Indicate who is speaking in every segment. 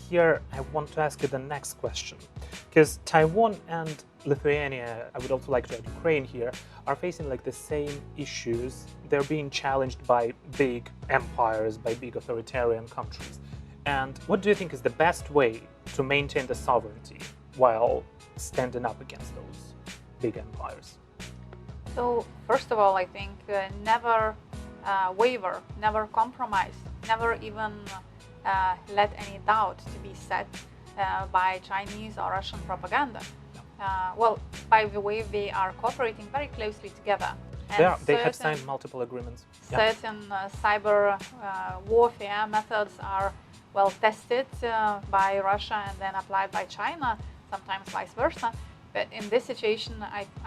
Speaker 1: here I want to ask you the next question, because Taiwan and Lithuania, I would also like to add Ukraine here, are facing like the same issues. They're being challenged by big empires, by big authoritarian countries. And what do you think is the best way to maintain the sovereignty while standing up against those big empires?
Speaker 2: So, first of all, I think never waver, never compromise, never even let any doubt to be set by Chinese or Russian propaganda. Well, by the way, they are cooperating very closely together. And
Speaker 1: they have signed multiple agreements.
Speaker 2: Certain cyber warfare methods are well tested by Russia and then applied by China, sometimes vice versa. But in this situation,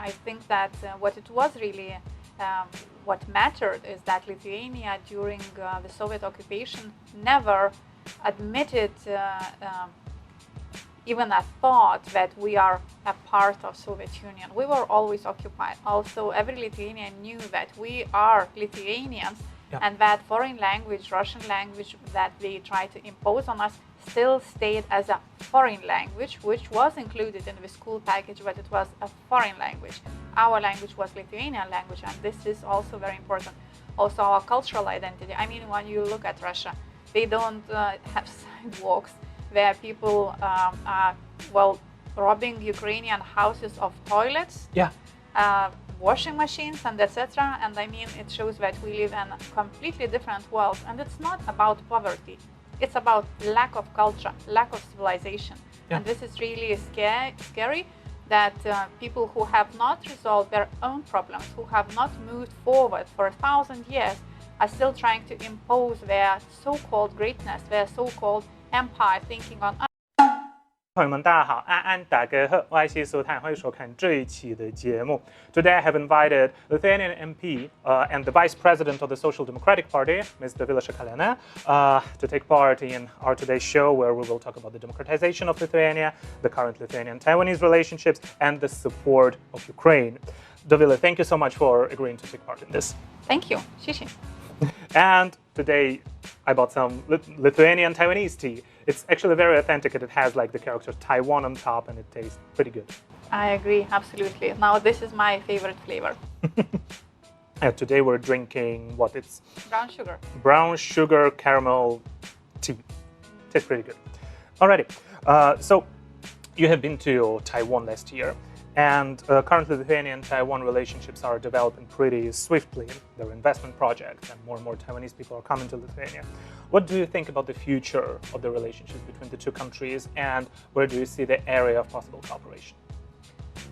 Speaker 2: I think that what it was really, what mattered is that Lithuania during the Soviet occupation never admitted even a thought that we are a part of Soviet Union. We were always occupied. Also, every Lithuanian knew that we are Lithuanians, and that foreign language, Russian language that they tried to impose on us still stayed as a foreign language, which was included in the school package, but it was a foreign language. Our language was Lithuanian language, and this is also very important. Also, our cultural identity. I mean, when you look at Russia, they don't have sidewalks where people are, well, robbing Ukrainian houses of toilets, washing machines, and etc. And I mean, it shows that we live in a completely different world. And it's not about poverty. It's about lack of culture, lack of civilization. And this is really scary that people who have not resolved their own problems, who have not moved forward for 1,000 years, are still trying to impose their so-called greatness, their so-called empire thinking on us.
Speaker 1: 朋友们，大家好，安大家好，我是苏探，欢迎收看这一期的节目。Today I have invited Lithuanian MP and the Vice President of the Social Democratic Party, Ms. Dovilė Šakalienė, to take part in our today's show, where we will talk about the democratization of Lithuania, the current Lithuanian-Taiwanese relationships, and the support of Ukraine. Dovilė, thank you so much for agreeing to take part in this.
Speaker 2: Thank you. Xixi.
Speaker 1: And today I bought some Lithuanian Taiwanese tea. It's actually very authentic, and it has like the character Taiwan on top, and it tastes pretty good.
Speaker 2: I agree, absolutely. Now this is my favorite flavor.
Speaker 1: Today we're drinking what? It's
Speaker 2: brown sugar.
Speaker 1: Brown sugar caramel tea. Tastes pretty good. Alrighty. So you have been to Taiwan last year. And currently, Lithuania and Taiwan relationships are developing pretty swiftly. There are investment projects, and more Taiwanese people are coming to Lithuania. What do you think about the future of the relationships between the two countries, and where do you see the area of possible cooperation?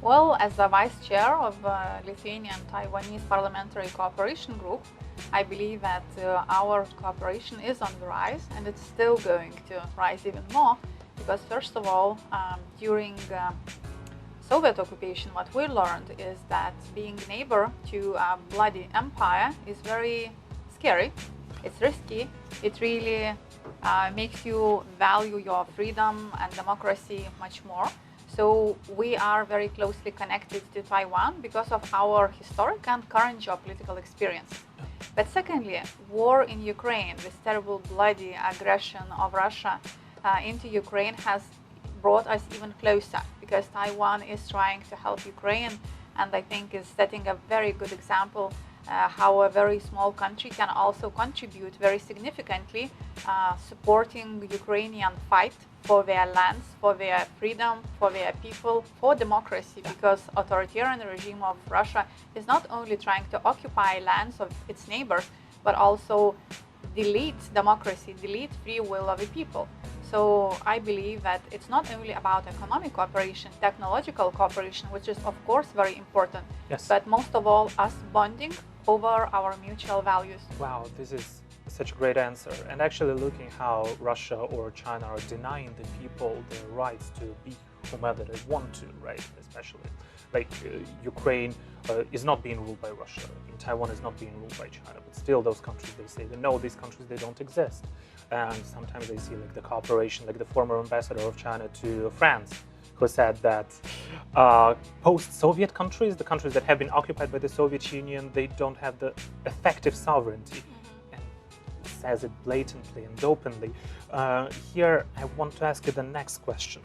Speaker 2: Well, as the vice chair of Lithuanian-Taiwanese Parliamentary Cooperation Group, I believe that our cooperation is on the rise, and it's still going to rise even more, because first of all, during Soviet occupation, what we learned is that being neighbor to a bloody empire is very scary. It's risky. It really makes you value your freedom and democracy much more. So we are very closely connected to Taiwan because of our historic and current geopolitical experience. But secondly, war in Ukraine, this terrible bloody aggression of Russia into Ukraine has brought us even closer, because Taiwan is trying to help Ukraine, and I think is setting a very good example how a very small country can also contribute very significantly, supporting Ukrainian fight for their lands, for their freedom, for their people, for democracy, because authoritarian regime of Russia is not only trying to occupy lands of its neighbors, but also delete democracy, delete free will of the people. So I believe that it's not only about economic cooperation, technological cooperation, which is of course very important, but most of all us bonding over our mutual values.
Speaker 1: Wow, this is such a great answer. And actually looking how Russia or China are denying the people their rights to be whomever they want to, right? Especially like Ukraine is not being ruled by Russia, and Taiwan is not being ruled by China, but still those countries, they say that no, these countries, they don't exist. And sometimes they see like the cooperation, like the former ambassador of China to France, who said that post-Soviet countries, the countries that have been occupied by the Soviet Union, they don't have the effective sovereignty. And says it blatantly and openly. Here, I want to ask you the next question,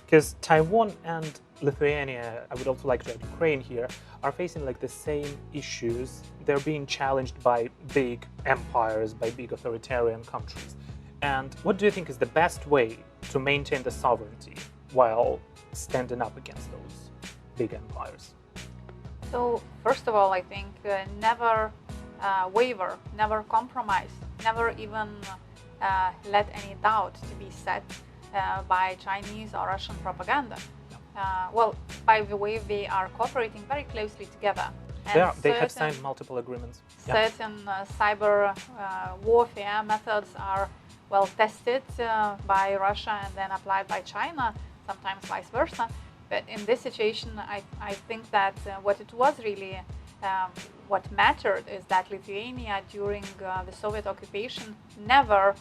Speaker 1: because Taiwan and Lithuania, I would also like to add Ukraine here, are facing like the same issues. They're being challenged by big empires, by big authoritarian countries. And what do you think is the best way to maintain the sovereignty while standing up against those big empires?
Speaker 2: So, first of all, I think never waver, never compromise, never even let any doubt to be set by Chinese or Russian propaganda. Well, by the way, they are cooperating very closely together. And
Speaker 1: they have signed multiple agreements.
Speaker 2: Certain cyber warfare methods are well tested by Russia and then applied by China, sometimes vice versa. But in this situation, I think that what it was really, what mattered is that Lithuania during the Soviet occupation never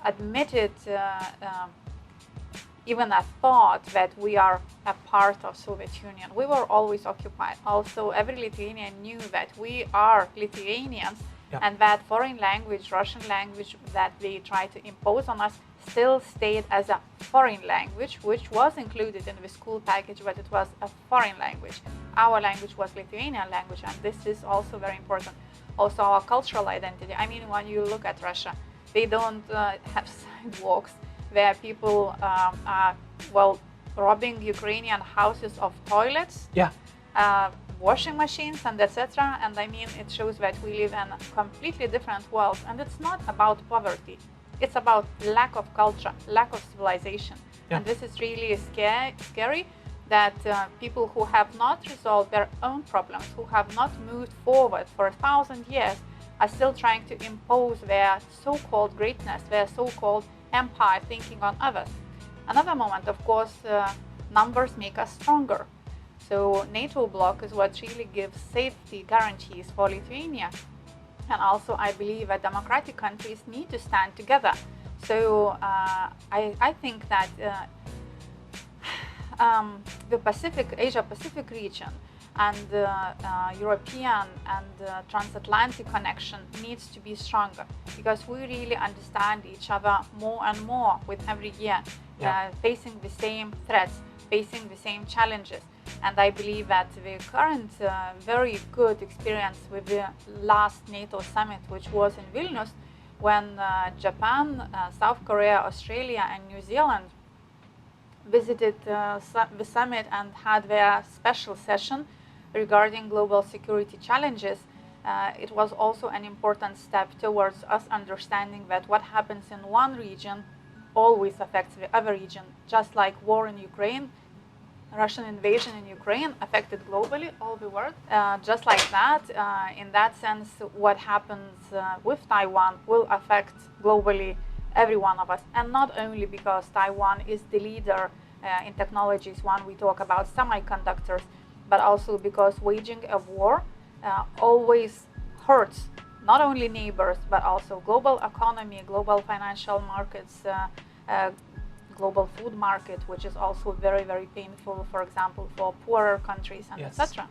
Speaker 2: admitted even a thought that we are a part of Soviet Union. We were always occupied. Also, every Lithuanian knew that we are Lithuanians, and that foreign language, Russian language, that they tried to impose on us still stayed as a foreign language, which was included in the school package, but it was a foreign language. Our language was Lithuanian language, and this is also very important. Also, our cultural identity. I mean, when you look at Russia, they don't have sidewalks where people are, well, robbing Ukrainian houses of toilets, washing machines, and etc. And I mean, it shows that we live in a completely different world. And it's not about poverty. It's about lack of culture, lack of civilization. And this is really scary that people who have not resolved their own problems, who have not moved forward for 1,000 years, are still trying to impose their so-called greatness, their so-called empire, thinking on others. Another moment, of course, numbers make us stronger. So NATO bloc is what really gives safety guarantees for Lithuania. And also, I believe that democratic countries need to stand together. So I think that the Asia-Pacific region and European and transatlantic connection needs to be stronger, because we really understand each other more and more with every year, facing the same threats, facing the same challenges. And I believe that the current very good experience with the last NATO summit, which was in Vilnius, when Japan, South Korea, Australia and New Zealand visited the summit and had their special session regarding global security challenges, it was also an important step towards us understanding that what happens in one region always affects the other region. Just like war in Ukraine, Russian invasion in Ukraine affected globally all the world. Just like that, in that sense, what happens with Taiwan will affect globally every one of us. And not only because Taiwan is the leader in technologies when we talk about semiconductors, but also because waging a war always hurts not only neighbors, but also global economy, global financial markets, global food market, which is also very, very painful, for example, for poorer countries and etc.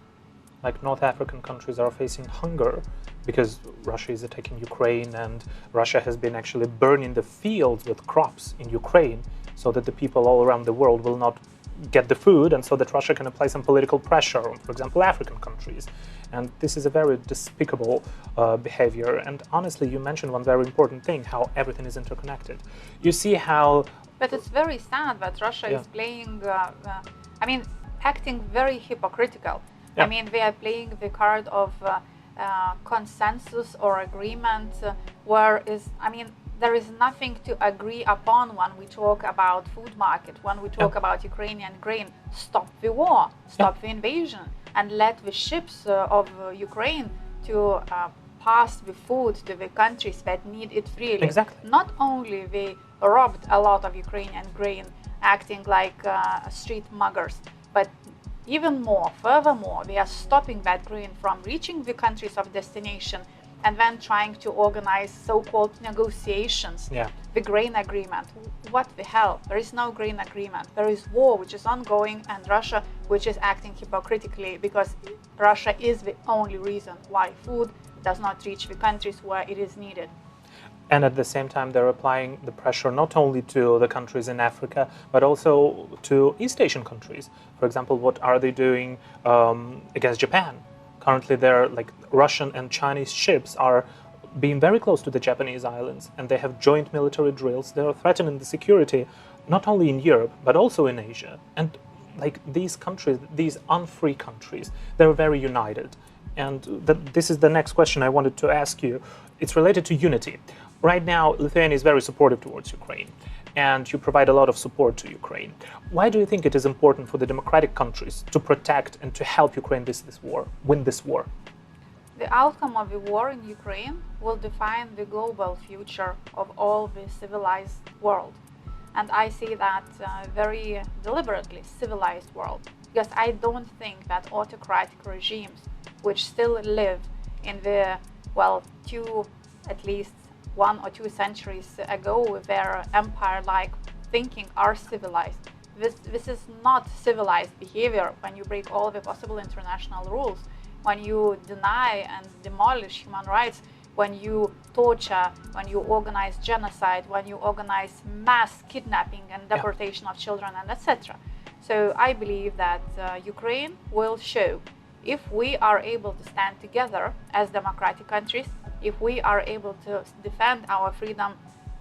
Speaker 1: Like North African countries are facing hunger because Russia is attacking Ukraine, and Russia has been actually burning the fields with crops in Ukraine so that the people all around the world will not get the food, and so that Russia can apply some political pressure on, for example, African countries. And this is a very despicable behavior. And honestly, you mentioned one very important thing, how everything is interconnected. You see how...
Speaker 2: But it's very sad that Russia is playing, acting very hypocritical. I mean, they are playing the card of consensus or agreement, there is nothing to agree upon when we talk about food market, when we talk about Ukrainian grain. Stop the war, stop the invasion, and let the ships of Ukraine to pass the food to the countries that need it freely.
Speaker 1: Exactly.
Speaker 2: Not only they robbed a lot of Ukrainian grain, acting like street muggers, but even more, furthermore, they are stopping that grain from reaching the countries of destination and then trying to organize so-called negotiations, the grain agreement. What the hell? There is no grain agreement. There is war which is ongoing, and Russia which is acting hypocritically, because Russia is the only reason why food does not reach the countries where it is needed.
Speaker 1: And at the same time, they're applying the pressure not only to the countries in Africa, but also to East Asian countries. For example, what are they doing against Japan? Currently, they're like Russian and Chinese ships are being very close to the Japanese islands, and they have joint military drills. They are threatening the security not only in Europe, but also in Asia. And like these countries, these unfree countries, they're very united. And this is the next question I wanted to ask you. It's related to unity. Right now, Lithuania is very supportive towards Ukraine, and you provide a lot of support to Ukraine. Why do you think it is important for the democratic countries to protect and to help Ukraine win this war?
Speaker 2: The outcome of the war in Ukraine will define the global future of all the civilized world. And I see that very deliberately, civilized world, because I don't think that autocratic regimes, which still live in the, well, at least 1 or 2 centuries ago, their empire-like thinking are civilized. This is not civilized behavior when you break all the possible international rules, when you deny and demolish human rights, when you torture, when you organize genocide, when you organize mass kidnapping and deportation of children, and etc. So I believe that Ukraine will show, if we are able to stand together as democratic countries, if we are able to defend our freedom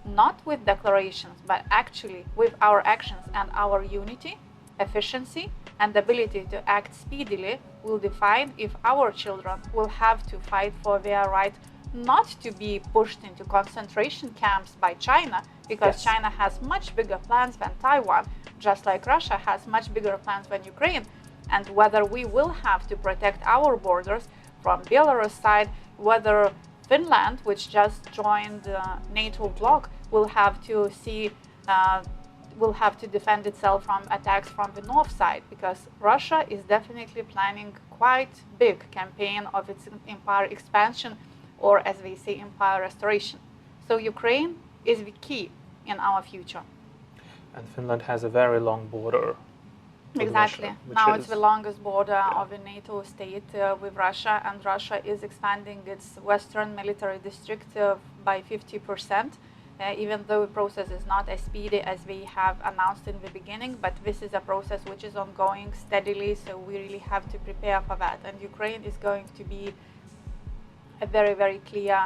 Speaker 2: not with declarations, but actually with our actions and our unity, efficiency, and ability to act speedily, will define if our children will have to fight for their right not to be pushed into concentration camps by China, because China has much bigger plans than Taiwan, just like Russia has much bigger plans than Ukraine, and whether we will have to protect our borders from Belarus side, whether Finland, which just joined the NATO bloc, will have to defend itself from attacks from the north side, because Russia is definitely planning quite big campaign of its empire expansion, or as they say, empire restoration. So Ukraine is the key in our future.
Speaker 1: And Finland has a very long border.
Speaker 2: Exactly. Now it's the longest border of a NATO state with Russia, and Russia is expanding its western military district by 50%, even though the process is not as speedy as we have announced in the beginning, but this is a process which is ongoing steadily, so we really have to prepare for that. And Ukraine is going to be a very, very clear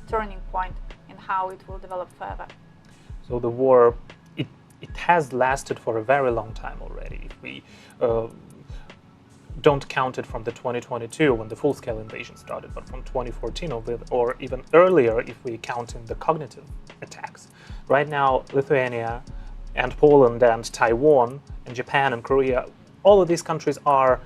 Speaker 2: turning point in how it will develop further.
Speaker 1: So the war, it has lasted for a very long time already. If we don't count it from the 2022 when the full-scale invasion started, but from 2014 or even earlier if we count in the cognitive attacks. Right now, Lithuania and Poland and Taiwan and Japan and Korea, all of these countries are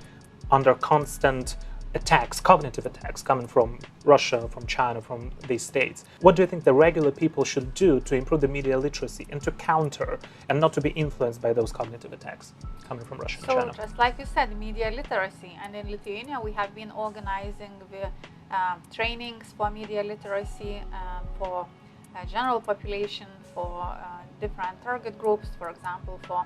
Speaker 1: under constant attacks, cognitive attacks, coming from Russia, from China, from these states. What do you think the regular people should do to improve the media literacy and to counter and not to be influenced by those cognitive attacks coming from Russia and China?
Speaker 2: So just like you said, media literacy, and in Lithuania we have been organizing the trainings for media literacy for general population, for different target groups, for example, for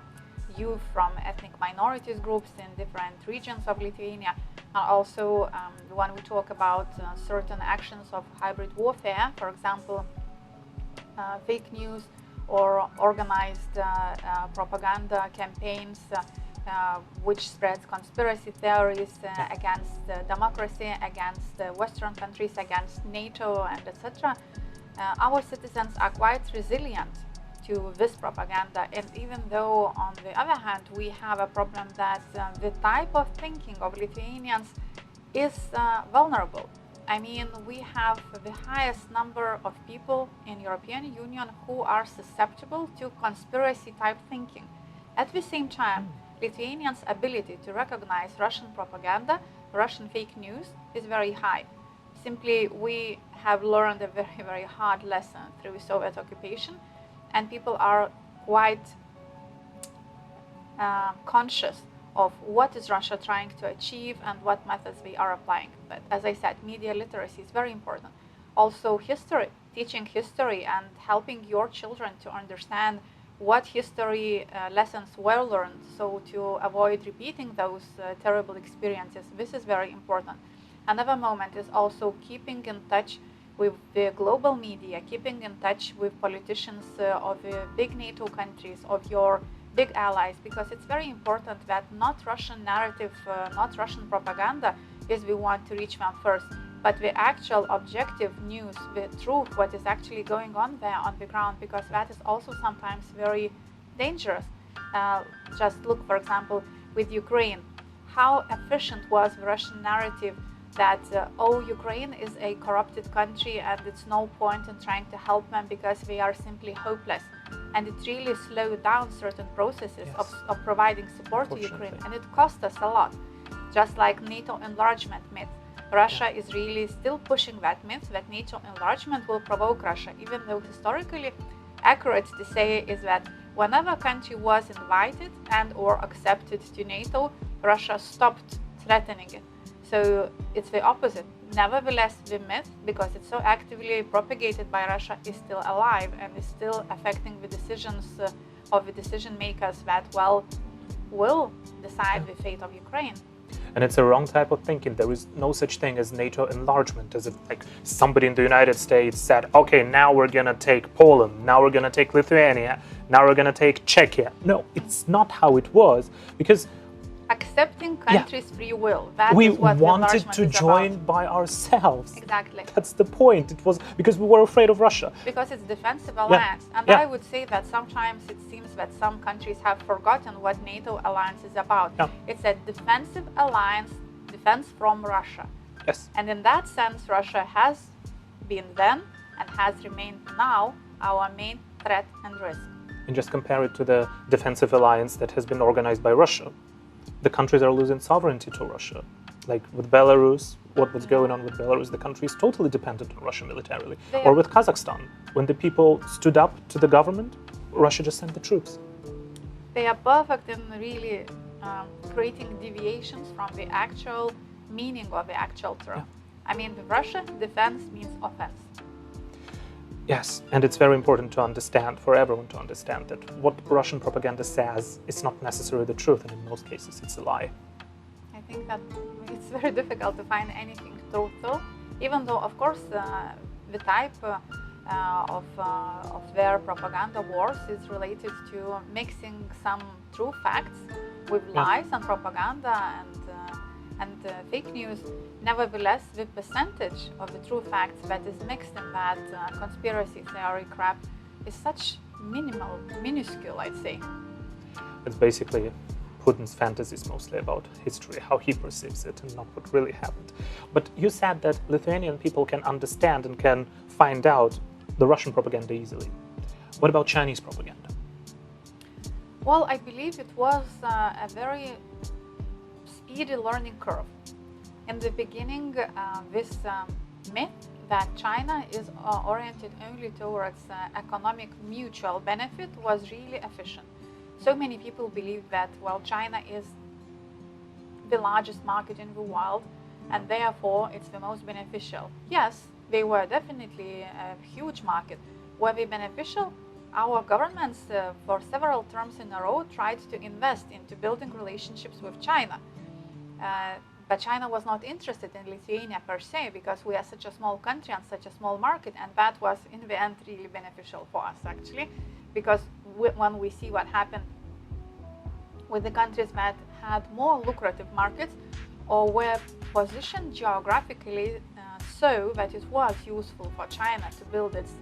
Speaker 2: youth from ethnic minorities groups in different regions of Lithuania. Also, when we talk about certain actions of hybrid warfare, for example, fake news or organized propaganda campaigns which spreads conspiracy theories against democracy, against Western countries, against NATO, and etc. Our citizens are quite resilient to this propaganda, and even though on the other hand we have a problem that the type of thinking of Lithuanians is vulnerable. I mean, we have the highest number of people in European Union who are susceptible to conspiracy type thinking. At the same time, Lithuanians' ability to recognize Russian propaganda, Russian fake news is very high. Simply, we have learned a very, very hard lesson through Soviet occupation, and people are quite conscious of what is Russia trying to achieve and what methods they are applying. But as I said, media literacy is very important. Also history, teaching history and helping your children to understand what history lessons were learned, so to avoid repeating those terrible experiences. This is very important. Another moment is also keeping in touch with the global media, keeping in touch with politicians of big NATO countries, of your big allies, because it's very important that not Russian narrative, not Russian propaganda is we want to reach them first, but the actual objective news, the truth, what is actually going on there on the ground, because that is also sometimes very dangerous. Just look, for example, with Ukraine, how efficient was the Russian narrative that, oh, Ukraine is a corrupted country and it's no point in trying to help them because they are simply hopeless. And it really slowed down certain processes of providing support to Ukraine, and it cost us a lot. Just like NATO enlargement myth. Russia is really still pushing that myth that NATO enlargement will provoke Russia, even though historically accurate to say is that whenever a country was invited and or accepted to NATO, Russia stopped threatening it. So it's the opposite. Nevertheless, the myth, because it's so actively propagated by Russia, is still alive and is still affecting the decisions of the decision makers that, well, will decide the fate of Ukraine.
Speaker 1: And it's a wrong type of thinking. There is no such thing as NATO enlargement. As if like somebody in the United States said, okay, now we're gonna take Poland, now we're gonna take Lithuania, now we're gonna take Czechia. No, it's not how it was, because
Speaker 2: accepting countries' free will. That
Speaker 1: we
Speaker 2: is what
Speaker 1: wanted to join
Speaker 2: about.
Speaker 1: By ourselves.
Speaker 2: Exactly.
Speaker 1: That's the point. It was because we were afraid of Russia.
Speaker 2: Because it's defensive alliance. And I would say that sometimes it seems that some countries have forgotten what NATO alliance is about. It's a defensive alliance, defense from Russia.
Speaker 1: Yes.
Speaker 2: And in that sense, Russia has been then and has remained now our main threat and risk.
Speaker 1: And just compare it to the defensive alliance that has been organized by Russia. The countries are losing sovereignty to Russia. Like with Belarus, what was going on with Belarus, the country is totally dependent on Russia militarily. Or with Kazakhstan, when the people stood up to the government, Russia just sent the troops.
Speaker 2: They are perfect in really creating deviations from the actual meaning of the actual term. I mean, with Russia, defense means offense.
Speaker 1: Yes, and it's very important to understand, for everyone to understand, that what Russian propaganda says is not necessarily the truth, and in most cases it's a lie.
Speaker 2: I think that it's very difficult to find anything truthful, even though, of course, the type of their propaganda wars is related to mixing some true facts with lies and propaganda and fake news. Nevertheless, the percentage of the true facts that is mixed in that conspiracy theory crap is such minuscule, I'd say.
Speaker 1: It's basically Putin's fantasies mostly about history, how he perceives it, and not what really happened. But you said that Lithuanian people can understand and can find out the Russian propaganda easily. What about Chinese propaganda?
Speaker 2: Well, I believe it was a very speedy learning curve. In the beginning, this myth that China is oriented only towards economic mutual benefit was really efficient. So many people believe that, well, China is the largest market in the world and therefore it's the most beneficial. Yes, they were definitely a huge market. Were they beneficial? Our governments for several terms in a row tried to invest into building relationships with China. But China was not interested in Lithuania per se, because we are such a small country and such a small market, and that was in the end really beneficial for us actually, because when we see what happened with the countries that had more lucrative markets or were positioned geographically so that it was useful for China to build its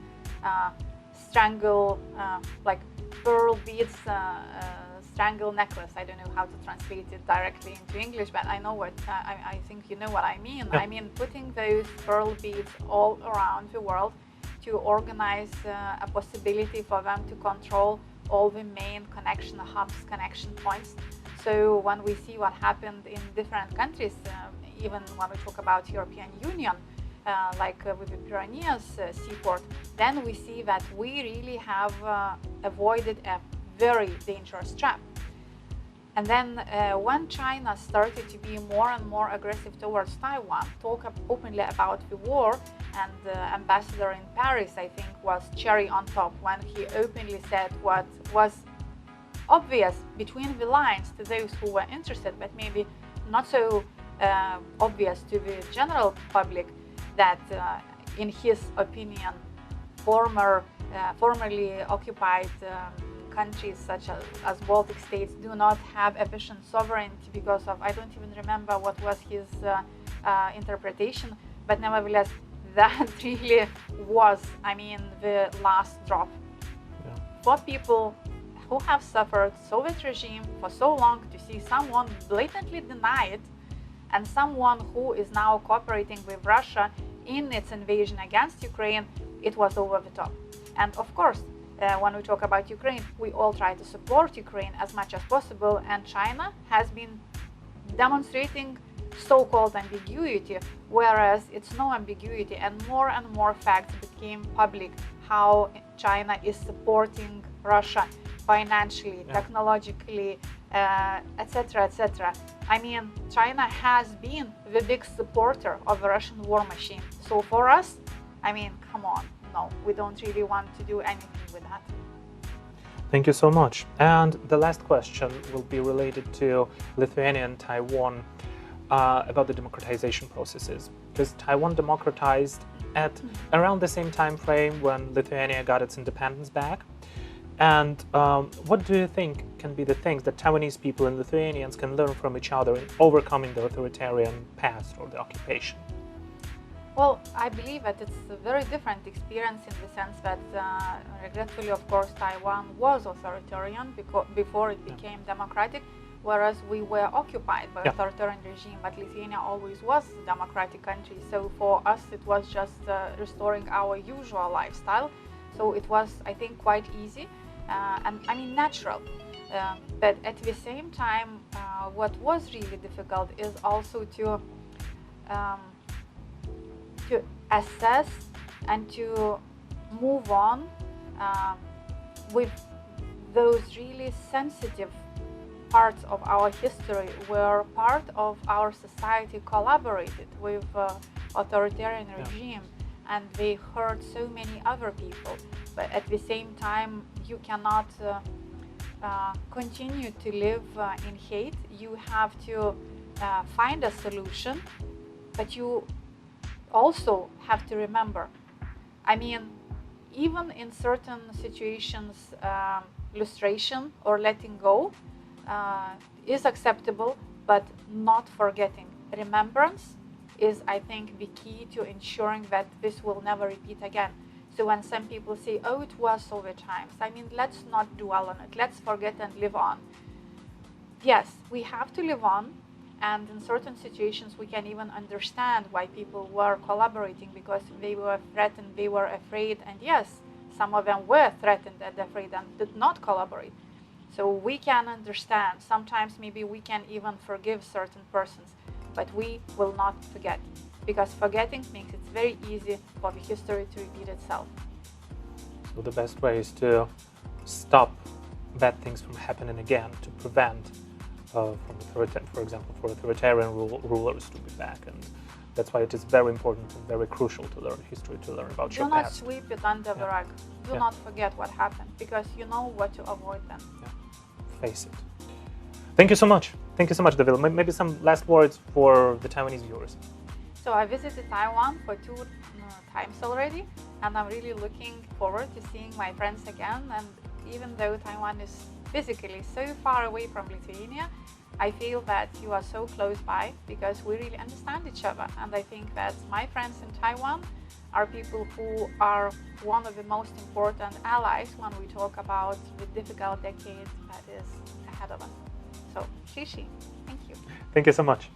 Speaker 2: like pearl beads strangle necklace. I don't know how to translate it directly into English, but I know what I think you know what I mean. I mean, putting those pearl beads all around the world to organize a possibility for them to control all the main connection hubs, connection points. So when we see what happened in different countries, even when we talk about European Union, like with the Pyrenees seaport, then we see that we really have avoided a very dangerous trap. And then when China started to be more and more aggressive towards Taiwan, talk openly about the war, and the ambassador in Paris, I think, was cherry on top when he openly said what was obvious between the lines to those who were interested, but maybe not so obvious to the general public, that in his opinion, formerly occupied countries such as Baltic states do not have efficient sovereignty because of, I don't even remember what was his interpretation, but nevertheless, that really was, I mean, the last drop.
Speaker 1: Yeah.
Speaker 2: For people who have suffered Soviet regime for so long, to see someone blatantly deny it, and someone who is now cooperating with Russia in its invasion against Ukraine, it was over the top. And of course, when we talk about Ukraine, we all try to support Ukraine as much as possible, and China has been demonstrating so-called ambiguity, whereas it's no ambiguity, and more facts became public how China is supporting Russia financially, technologically, etc., etc. I mean, China has been the big supporter of the Russian war machine. So for us, I mean, come on, no, we don't really want to do anything with that.
Speaker 1: Thank you so much. And the last question will be related to Lithuania and Taiwan about the democratization processes, because Taiwan democratized at around the same time frame when Lithuania got its independence back. And what do you think can be the things that Taiwanese people and Lithuanians can learn from each other in overcoming the authoritarian past or the occupation?
Speaker 2: Well, I believe that it's a very different experience in the sense that, regretfully, of course, Taiwan was authoritarian before it became democratic, whereas we were occupied by authoritarian regime, but Lithuania always was a democratic country. So for us, it was just restoring our usual lifestyle. So it was, I think, quite easy and I mean natural. But at the same time, what was really difficult is also to assess and to move on with those really sensitive parts of our history where part of our society collaborated with authoritarian regime, and they hurt so many other people. But at the same time, you cannot continue to live in hate. You have to find a solution, but you also have to remember, I mean, even in certain situations, lustration or letting go is acceptable, but not forgetting. Remembrance is, I think, the key to ensuring that this will never repeat again. So when some people say, oh, it was Soviet times, I mean, let's not dwell on it. Let's forget and live on. Yes, we have to live on. And in certain situations, we can even understand why people were collaborating, because they were threatened, they were afraid. And yes, some of them were threatened and afraid and did not collaborate. So we can understand. Sometimes maybe we can even forgive certain persons, but we will not forget, because forgetting makes it very easy for the history to repeat itself.
Speaker 1: So the best way is to stop bad things from happening again, to prevent, for example, for authoritarian rulers to be back. And that's why it is very important and very crucial to learn history, to learn about your past.
Speaker 2: Do not sweep it under the rug. Do not forget what happened, because you know what to avoid then.
Speaker 1: Face it. Thank you so much. Thank you so much, Dovilė. Maybe some last words for the Taiwanese viewers.
Speaker 2: So I visited Taiwan for 2 times already, and I'm really looking forward to seeing my friends again. And even though Taiwan is physically so far away from Lithuania, I feel that you are so close by, because we really understand each other. And I think that my friends in Taiwan are people who are one of the most important allies when we talk about the difficult decade that is ahead of us. So, Shishi, thank you.
Speaker 1: Thank you so much.